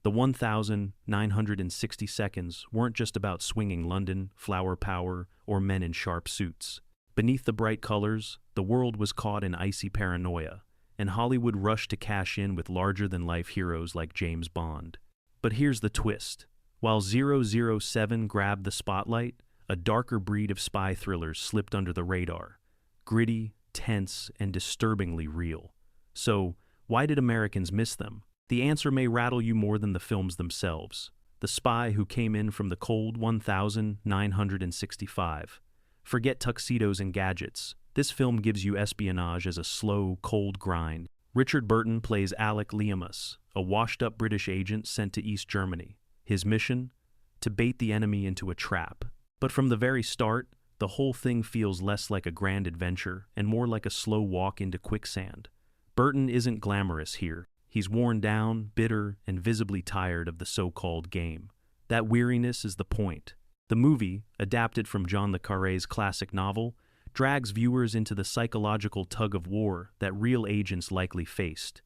The 1,960 seconds weren't just about swinging London, flower power, or men in sharp suits. Beneath the bright colors, the world was caught in icy paranoia, and Hollywood rushed to cash in with larger-than-life heroes like James Bond. But here's the twist. While 007 grabbed the spotlight, a darker breed of spy thrillers slipped under the radar. Gritty, tense, and disturbingly real. So, why did Americans miss them? The answer may rattle you more than the films themselves. The Spy Who Came In from the Cold 1965. Forget tuxedos and gadgets. This film gives you espionage as a slow, cold grind. Richard Burton plays Alec Leamas, a washed-up British agent sent to East Germany. His mission? To bait the enemy into a trap. But from the very start, the whole thing feels less like a grand adventure and more like a slow walk into quicksand. Burton isn't glamorous here. He's worn down, bitter, and visibly tired of the so-called game. That weariness is the point. The movie, adapted from John le Carré's classic novel, drags viewers into the psychological tug-of-war that real agents likely faced.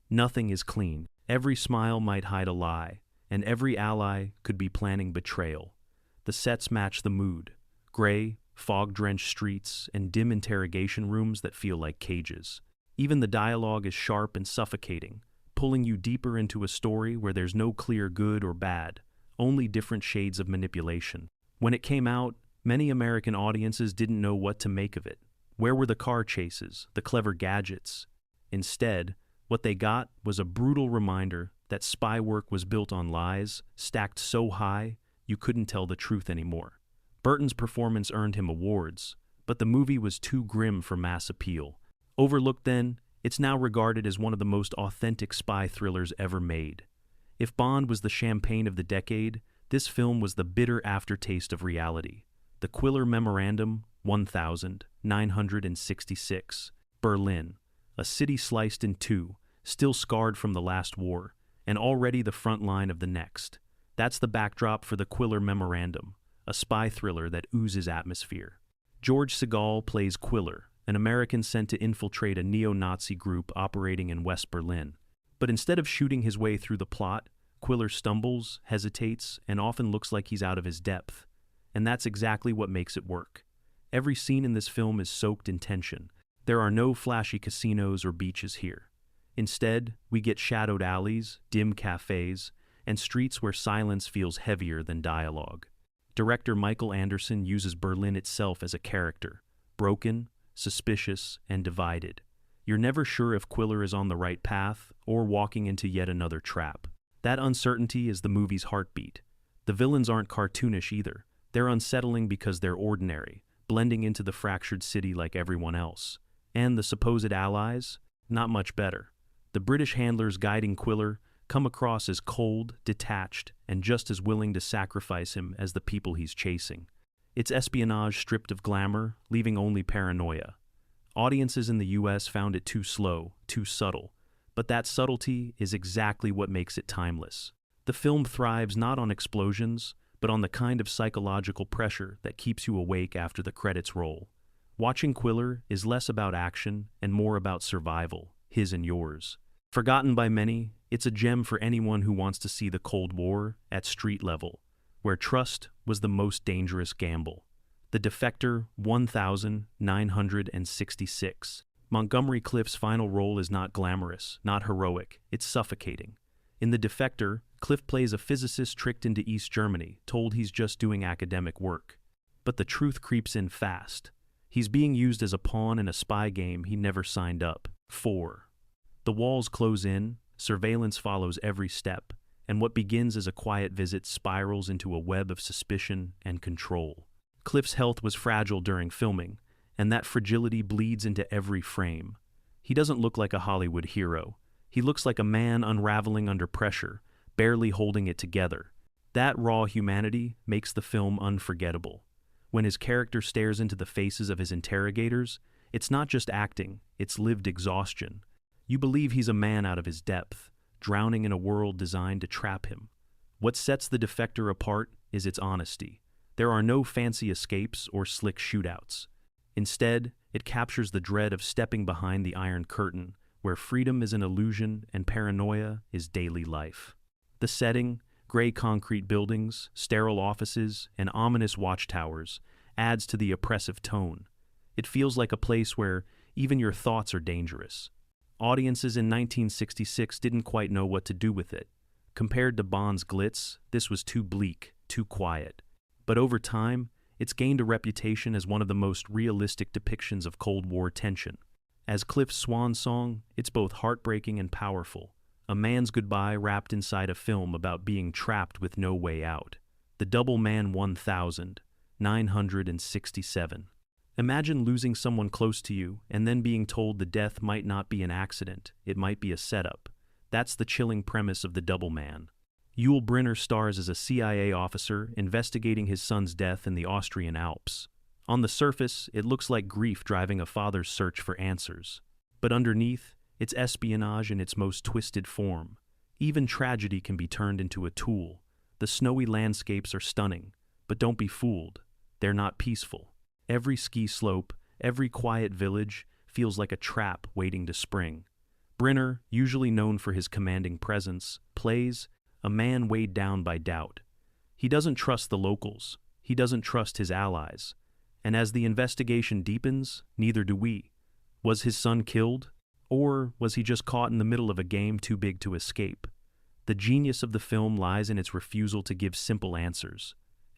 Nothing is clean. Every smile might hide a lie, and every ally could be planning betrayal. The sets match the mood. Gray, fog-drenched streets, and dim interrogation rooms that feel like cages. Even the dialogue is sharp and suffocating, pulling you deeper into a story where there's no clear good or bad, only different shades of manipulation. When it came out, many American audiences didn't know what to make of it. Where were the car chases, the clever gadgets? Instead, what they got was a brutal reminder that spy work was built on lies, stacked so high you couldn't tell the truth anymore. Burton's performance earned him awards, but the movie was too grim for mass appeal. Overlooked then, it's now regarded as one of the most authentic spy thrillers ever made. If Bond was the champagne of the decade, this film was the bitter aftertaste of reality. The Quiller Memorandum, 1966. Berlin, a city sliced in two, still scarred from the last war, and already the front line of the next. That's the backdrop for the Quiller Memorandum, a spy thriller that oozes atmosphere. George Segal plays Quiller, an American sent to infiltrate a neo-Nazi group operating in West Berlin. But instead of shooting his way through the plot, Quiller stumbles, hesitates, and often looks like he's out of his depth. And that's exactly what makes it work. Every scene in this film is soaked in tension. There are no flashy casinos or beaches here. Instead, we get shadowed alleys, dim cafes, and streets where silence feels heavier than dialogue. Director Michael Anderson uses Berlin itself as a character, broken, suspicious, and divided. You're never sure if Quiller is on the right path or walking into yet another trap. That uncertainty is the movie's heartbeat. The villains aren't cartoonish either. They're unsettling because they're ordinary, blending into the fractured city like everyone else. And the supposed allies? Not much better. The British handlers guiding Quiller come across as cold, detached, and just as willing to sacrifice him as the people he's chasing. It's espionage stripped of glamour, leaving only paranoia. Audiences in the US found it too slow, too subtle, but that subtlety is exactly what makes it timeless. The film thrives not on explosions, but on the kind of psychological pressure that keeps you awake after the credits roll. Watching Quiller is less about action and more about survival, his and yours. Forgotten by many, it's a gem for anyone who wants to see the Cold War at street level, where trust was the most dangerous gamble. The Defector, 1966. Montgomery Clift's final role is not glamorous, not heroic, it's suffocating. In The Defector, Clift plays a physicist tricked into East Germany, told he's just doing academic work. But the truth creeps in fast. He's being used as a pawn in a spy game he never signed up for. The walls close in, surveillance follows every step, and what begins as a quiet visit spirals into a web of suspicion and control. Clift's health was fragile during filming, and that fragility bleeds into every frame. He doesn't look like a Hollywood hero. He looks like a man unraveling under pressure, barely holding it together. That raw humanity makes the film unforgettable. When his character stares into the faces of his interrogators, it's not just acting, it's lived exhaustion. You believe he's a man out of his depth, drowning in a world designed to trap him. What sets The Defector apart is its honesty. There are no fancy escapes or slick shootouts. Instead, it captures the dread of stepping behind the Iron Curtain, where freedom is an illusion and paranoia is daily life. The setting, gray concrete buildings, sterile offices, and ominous watchtowers, adds to the oppressive tone. It feels like a place where even your thoughts are dangerous. Audiences in 1966 didn't quite know what to do with it. Compared to Bond's glitz, this was too bleak, too quiet. But over time, it's gained a reputation as one of the most realistic depictions of Cold War tension. As Cliff's swan song, it's both heartbreaking and powerful. A man's goodbye wrapped inside a film about being trapped with no way out. The Double Man 1967. Imagine losing someone close to you and then being told the death might not be an accident, it might be a setup. That's the chilling premise of The Double Man. Yul Brynner stars as a CIA officer investigating his son's death in the Austrian Alps. On the surface, it looks like grief driving a father's search for answers. But underneath, it's espionage in its most twisted form. Even tragedy can be turned into a tool. The snowy landscapes are stunning, but don't be fooled. They're not peaceful. Every ski slope, every quiet village feels like a trap waiting to spring. Brynner, usually known for his commanding presence, plays a man weighed down by doubt. He doesn't trust the locals. He doesn't trust his allies. And as the investigation deepens, neither do we. Was his son killed? Or was he just caught in the middle of a game too big to escape? The genius of the film lies in its refusal to give simple answers.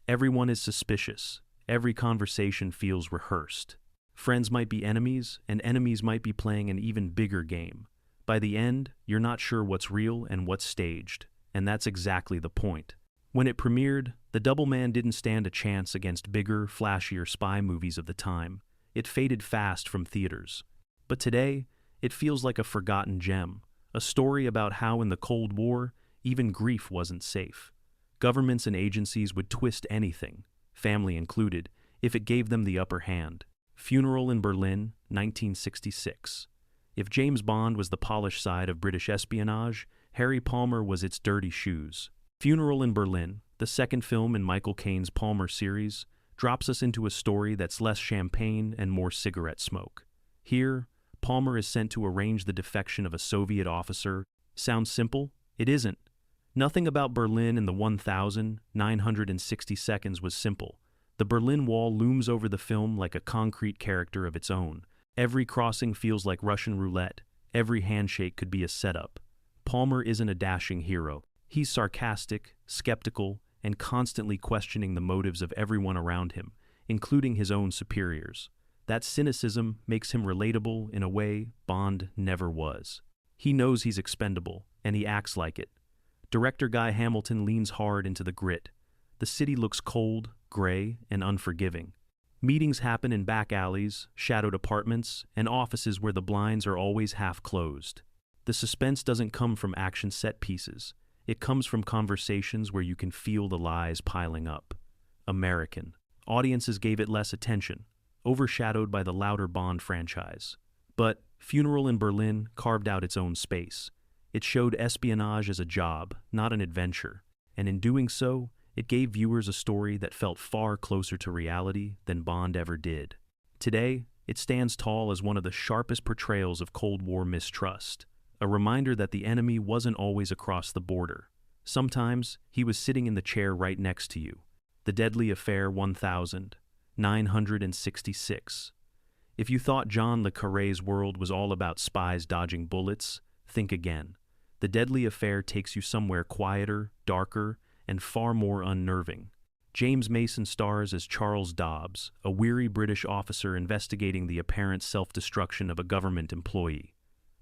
Everyone is suspicious. Every conversation feels rehearsed. Friends might be enemies, and enemies might be playing an even bigger game. By the end, you're not sure what's real and what's staged, and that's exactly the point. When it premiered, The Double Man didn't stand a chance against bigger, flashier spy movies of the time. It faded fast from theaters. But today, it feels like a forgotten gem, a story about how in the Cold War, even grief wasn't safe. Governments and agencies would twist anything, family included, if it gave them the upper hand. Funeral in Berlin, 1966. If James Bond was the polished side of British espionage, Harry Palmer was its dirty shoes. Funeral in Berlin, the second film in Michael Caine's Palmer series, drops us into a story that's less champagne and more cigarette smoke. Here, Palmer is sent to arrange the defection of a Soviet officer. Sounds simple? It isn't. Nothing about Berlin in the 1960 seconds was simple. The Berlin Wall looms over the film like a concrete character of its own. Every crossing feels like Russian roulette. Every handshake could be a setup. Palmer isn't a dashing hero. He's sarcastic, skeptical, and constantly questioning the motives of everyone around him, including his own superiors. That cynicism makes him relatable in a way Bond never was. He knows he's expendable, and he acts like it. Director Guy Hamilton leans hard into the grit. The city looks cold, gray, and unforgiving. Meetings happen in back alleys, shadowed apartments, and offices where the blinds are always half closed. The suspense doesn't come from action set pieces. It comes from conversations where you can feel the lies piling up. American. Audiences gave it less attention, overshadowed by the louder Bond franchise. But Funeral in Berlin carved out its own space. It showed espionage as a job, not an adventure, and in doing so, it gave viewers a story that felt far closer to reality than Bond ever did. Today, it stands tall as one of the sharpest portrayals of Cold War mistrust, a reminder that the enemy wasn't always across the border. Sometimes, he was sitting in the chair right next to you. The Deadly Affair 1966. If you thought John le Carré's world was all about spies dodging bullets, think again. The Deadly Affair takes you somewhere quieter, darker, and far more unnerving. James Mason stars as Charles Dobbs, a weary British officer investigating the apparent self-destruction of a government employee.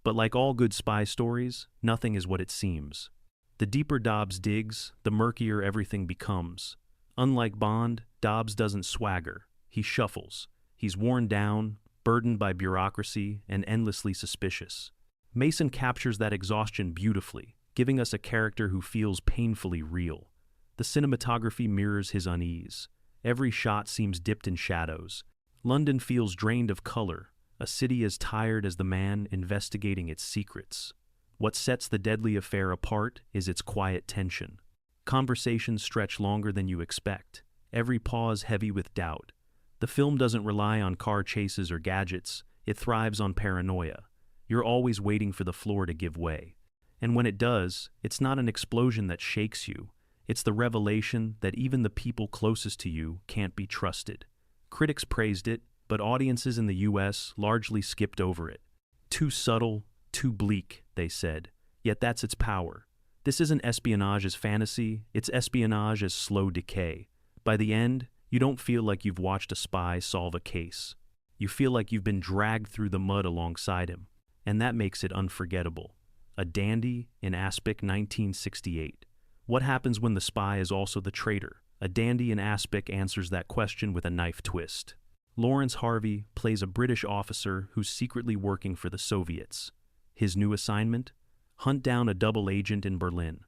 But like all good spy stories, nothing is what it seems. The deeper Dobbs digs, the murkier everything becomes. Unlike Bond, Dobbs doesn't swagger. He shuffles. He's worn down, burdened by bureaucracy, and endlessly suspicious. Mason captures that exhaustion beautifully, giving us a character who feels painfully real. The cinematography mirrors his unease. Every shot seems dipped in shadows. London feels drained of color, a city as tired as the man investigating its secrets. What sets The Deadly Affair apart is its quiet tension. Conversations stretch longer than you expect, every pause heavy with doubt. The film doesn't rely on car chases or gadgets, it thrives on paranoia. You're always waiting for the floor to give way. And when it does, it's not an explosion that shakes you. It's the revelation that even the people closest to you can't be trusted. Critics praised it, but audiences in the US largely skipped over it. Too subtle, too bleak, they said. Yet that's its power. This isn't espionage as fantasy, it's espionage as slow decay. By the end, you don't feel like you've watched a spy solve a case. You feel like you've been dragged through the mud alongside him, and that makes it unforgettable. A dandy in Aspic, 1968. What happens when the spy is also the traitor? A dandy in Aspic answers that question with a knife twist. Lawrence Harvey plays a British officer who's secretly working for the Soviets. His new assignment? Hunt down a double agent in Berlin.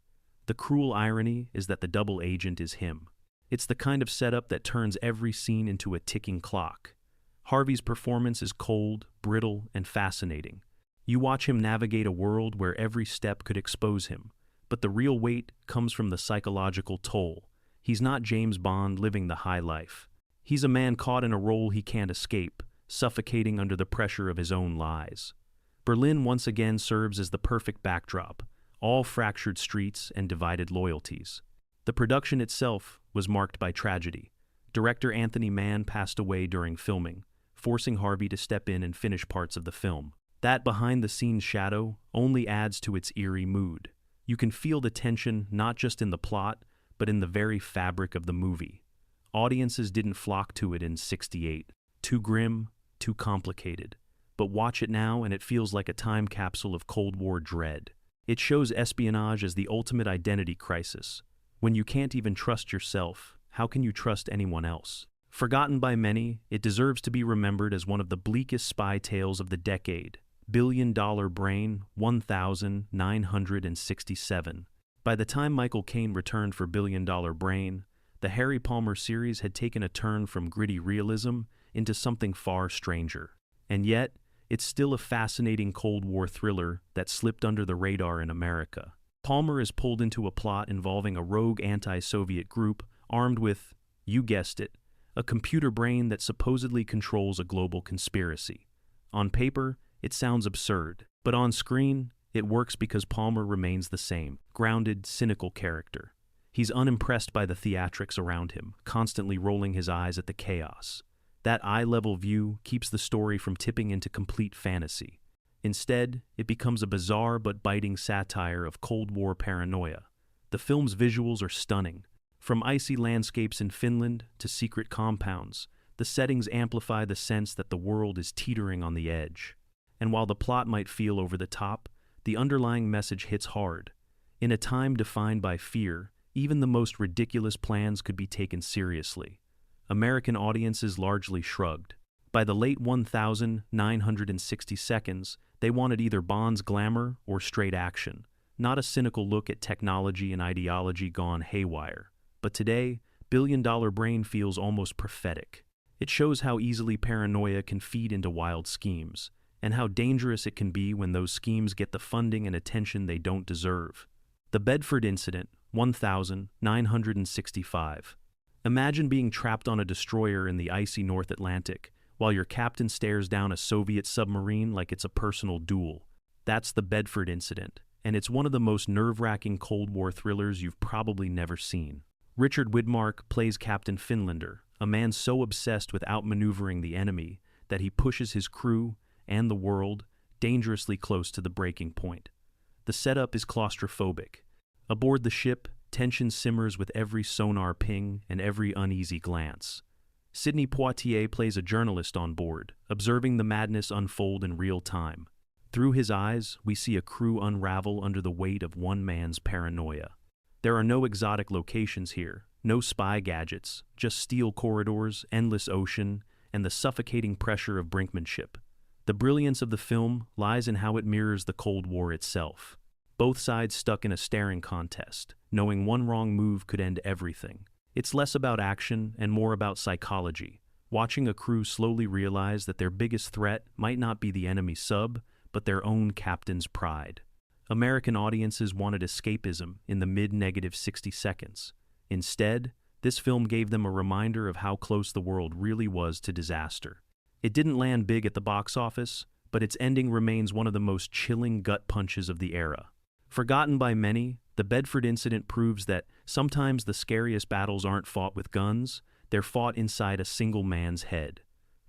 The cruel irony is that the double agent is him. It's the kind of setup that turns every scene into a ticking clock. Harvey's performance is cold, brittle, and fascinating. You watch him navigate a world where every step could expose him, but the real weight comes from the psychological toll. He's not James Bond living the high life. He's a man caught in a role he can't escape, suffocating under the pressure of his own lies. Berlin once again serves as the perfect backdrop, all fractured streets and divided loyalties. The production itself was marked by tragedy. Director Anthony Mann passed away during filming, forcing Harvey to step in and finish parts of the film. That behind-the-scenes shadow only adds to its eerie mood. You can feel the tension not just in the plot, but in the very fabric of the movie. Audiences didn't flock to it in '68. Too grim, too complicated. But watch it now and it feels like a time capsule of Cold War dread. It shows espionage as the ultimate identity crisis. When you can't even trust yourself, how can you trust anyone else? Forgotten by many, it deserves to be remembered as one of the bleakest spy tales of the decade. Billion Dollar Brain, 1967. By the time Michael Caine returned for Billion Dollar Brain, the Harry Palmer series had taken a turn from gritty realism into something far stranger. And yet, it's still a fascinating Cold War thriller that slipped under the radar in America. Palmer is pulled into a plot involving a rogue anti-Soviet group armed with, you guessed it, a computer brain that supposedly controls a global conspiracy. On paper, it sounds absurd, but on screen, it works because Palmer remains the same, grounded, cynical character. He's unimpressed by the theatrics around him, constantly rolling his eyes at the chaos. That eye-level view keeps the story from tipping into complete fantasy. Instead, it becomes a bizarre but biting satire of Cold War paranoia. The film's visuals are stunning. From icy landscapes in Finland to secret compounds, the settings amplify the sense that the world is teetering on the edge. And while the plot might feel over the top, the underlying message hits hard. In a time defined by fear, even the most ridiculous plans could be taken seriously. American audiences largely shrugged. By the late 1960s, they wanted either Bond's glamour or straight action, not a cynical look at technology and ideology gone haywire. But today, Billion Dollar Brain feels almost prophetic. It shows how easily paranoia can feed into wild schemes, and how dangerous it can be when those schemes get the funding and attention they don't deserve. The Bedford Incident, 1965. Imagine being trapped on a destroyer in the icy North Atlantic, while your captain stares down a Soviet submarine like it's a personal duel. That's the Bedford Incident, and it's one of the most nerve-wracking Cold War thrillers you've probably never seen. Richard Widmark plays Captain Finlander, a man so obsessed with outmaneuvering the enemy that he pushes his crew and the world dangerously close to the breaking point. The setup is claustrophobic. Aboard the ship, tension simmers with every sonar ping and every uneasy glance. Sidney Poitier plays a journalist on board, observing the madness unfold in real time. Through his eyes, we see a crew unravel under the weight of one man's paranoia. There are no exotic locations here, no spy gadgets, just steel corridors, endless ocean, and the suffocating pressure of brinkmanship. The brilliance of the film lies in how it mirrors the Cold War itself. Both sides stuck in a staring contest, knowing one wrong move could end everything. It's less about action and more about psychology, watching a crew slowly realize that their biggest threat might not be the enemy sub, but their own captain's pride. American audiences wanted escapism in the mid-60 seconds. Instead, this film gave them a reminder of how close the world really was to disaster. It didn't land big at the box office, but its ending remains one of the most chilling gut punches of the era. Forgotten by many, the Bedford Incident proves that sometimes the scariest battles aren't fought with guns, they're fought inside a single man's head.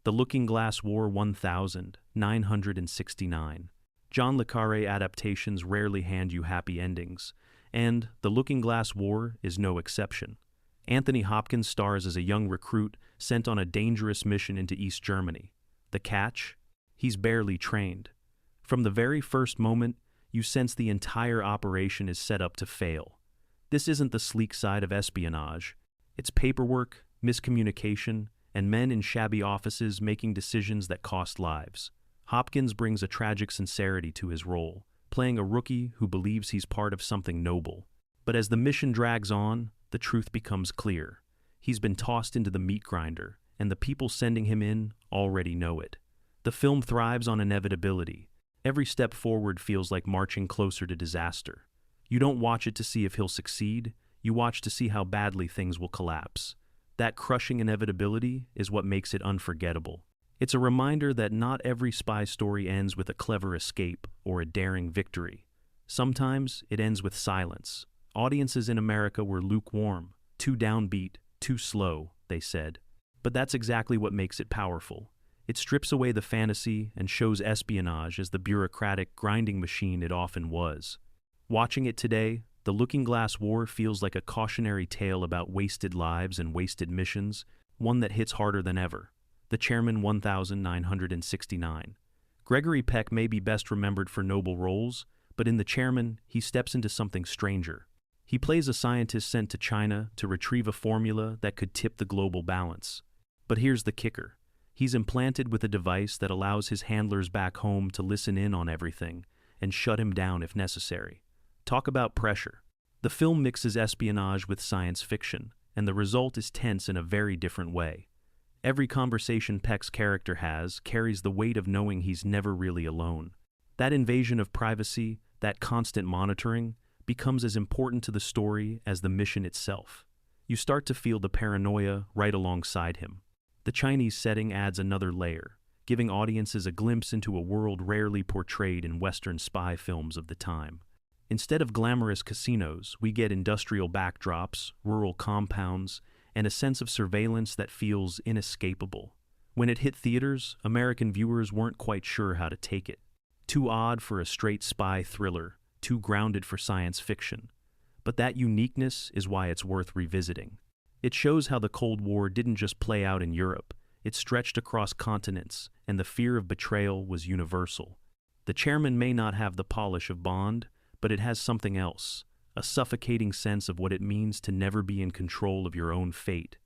The Looking Glass War 1969. John le Carré adaptations rarely hand you happy endings, and The Looking Glass War is no exception. Anthony Hopkins stars as a young recruit sent on a dangerous mission into East Germany. The catch? He's barely trained. From the very first moment, you sense the entire operation is set up to fail. This isn't the sleek side of espionage. It's paperwork, miscommunication, and men in shabby offices making decisions that cost lives. Hopkins brings a tragic sincerity to his role, playing a rookie who believes he's part of something noble. But as the mission drags on, the truth becomes clear. He's been tossed into the meat grinder, and the people sending him in already know it. The film thrives on inevitability. Every step forward feels like marching closer to disaster. You don't watch it to see if he'll succeed, you watch to see how badly things will collapse. That crushing inevitability is what makes it unforgettable. It's a reminder that not every spy story ends with a clever escape or a daring victory. Sometimes it ends with silence. Audiences in America were lukewarm, too downbeat, too slow, they said. But that's exactly what makes it powerful. It strips away the fantasy and shows espionage as the bureaucratic, grinding machine it often was. Watching it today, The Looking Glass War feels like a cautionary tale about wasted lives and wasted missions, one that hits harder than ever. The Chairman 1969. Gregory Peck may be best remembered for noble roles, but in The Chairman, he steps into something stranger. He plays a scientist sent to China to retrieve a formula that could tip the global balance. But here's the kicker. He's implanted with a device that allows his handlers back home to listen in on everything and shut him down if necessary. Talk about pressure. The film mixes espionage with science fiction, and the result is tense in a very different way. Every conversation Peck's character has carries the weight of knowing he's never really alone. That invasion of privacy, that constant monitoring, becomes as important to the story as the mission itself. You start to feel the paranoia right alongside him. The Chinese setting adds another layer, giving audiences a glimpse into a world rarely portrayed in Western spy films of the time. Instead of glamorous casinos, we get industrial backdrops, rural compounds, and a sense of surveillance that feels inescapable. When it hit theaters, American viewers weren't quite sure how to take it. Too odd for a straight spy thriller, too grounded for science fiction. But that uniqueness is why it's worth revisiting. It shows how the Cold War didn't just play out in Europe, it stretched across continents, and the fear of betrayal was universal. The Chairman may not have the polish of Bond, but it has something else, a suffocating sense of what it means to never be in control of your own fate.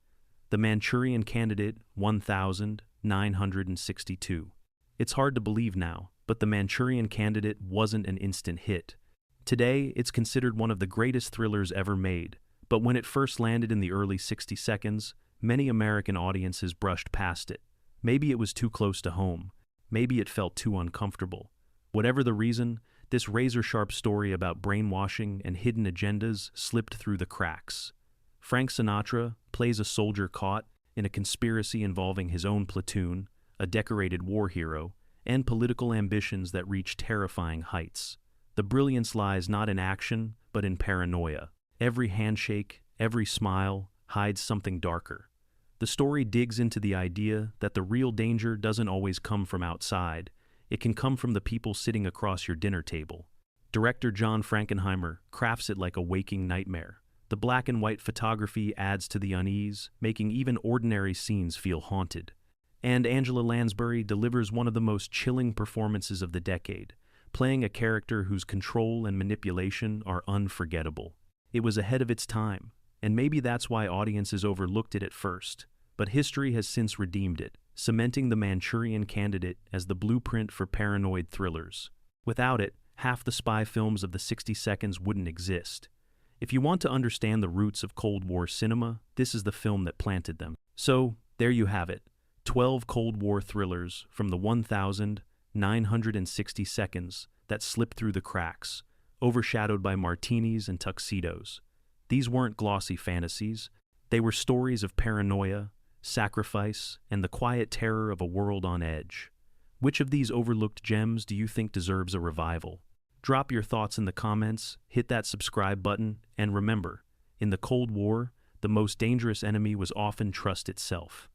The Manchurian Candidate 1962. It's hard to believe now, but The Manchurian Candidate wasn't an instant hit. Today, it's considered one of the greatest thrillers ever made, but when it first landed in the early 60 seconds, many American audiences brushed past it. Maybe it was too close to home. Maybe it felt too uncomfortable. Whatever the reason, this razor-sharp story about brainwashing and hidden agendas slipped through the cracks. Frank Sinatra plays a soldier caught in a conspiracy involving his own platoon, a decorated war hero, and political ambitions that reach terrifying heights. The brilliance lies not in action, but in paranoia. Every handshake, every smile, hides something darker. The story digs into the idea that the real danger doesn't always come from outside. It can come from the people sitting across your dinner table. Director John Frankenheimer crafts it like a waking nightmare. The black and white photography adds to the unease, making even ordinary scenes feel haunted. And Angela Lansbury delivers one of the most chilling performances of the decade, playing a character whose control and manipulation are unforgettable. It was ahead of its time, and maybe that's why audiences overlooked it at first. But history has since redeemed it, cementing The Manchurian Candidate as the blueprint for paranoid thrillers. Without it, half the spy films of the 60 seconds wouldn't exist. If you want to understand the roots of Cold War cinema, this is the film that planted them. So, there you have it. 12 Cold War thrillers from the 1960 seconds that slipped through the cracks, overshadowed by martinis and tuxedos. These weren't glossy fantasies. They were stories of paranoia, sacrifice, and the quiet terror of a world on edge. Which of these overlooked gems do you think deserves a revival? Drop your thoughts in the comments, hit that subscribe button, and remember, in the Cold War, the most dangerous enemy was often trust itself.